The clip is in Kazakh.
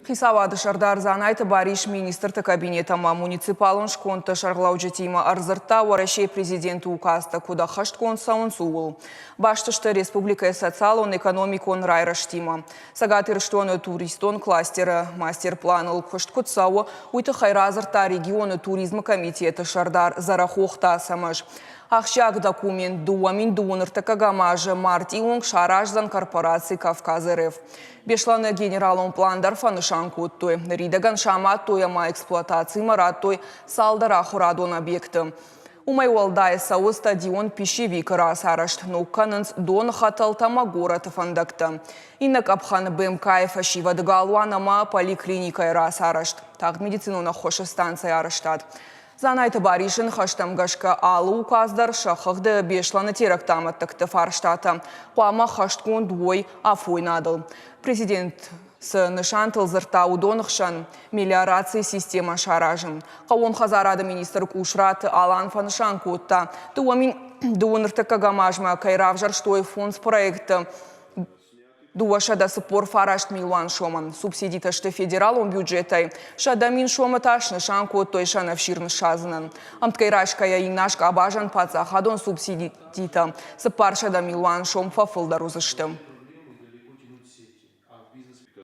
Қисавады шардар занайты бариш министрті кабинетама муниципалын шконты шарғылау жетейма арзыртта Орашей президенті указды куда хашт консаун суыл. Баштышты республика социалон экономикон райраштима. Сагатырштоны туристон кластері мастер-планыл кышт кутсауы уйты хайразырта регионы туризм комитеті шардар зарахоқта самыш. Ахшак документ дуамин дуыныртыка гамажы марти онг шараждан корпорации Кавказ РФ. Бешланы генералон пландар фанышан куттой. Ридаган шамат тояма эксплуатации мараттой салдара хурадон объекты. Умай уалдай сау стадион пищевик раз арашт, но кананс дон хаталтама город фандакта. Инак абхан БМК фашива дгалуанама поликлиника раз арашт. Так медицину на хоша станция араштат. Занайты баришын хаштамгашка алу указдар шахыгды бешланы терактаматтыкты фарштата. Пама хашткон дуой афой надыл. Президент с нышантыл зырта удонықшан мелиорации система шаражым. Қауын хазарады министр Кушрат Алан фанышан котта. Туамин дуыныртыка гамажма кайрав жарштой фонд проекты. Дуашада сыпор фарашт милуан шоман. Субсидиташты федералом бюджетай. Шадамин шоматаш нышан коттой шанавширн шазынан. Амткайрашкая инашка абажан паца хадон субсидита. Сыпар шада милуан шом фафылдарузыштым.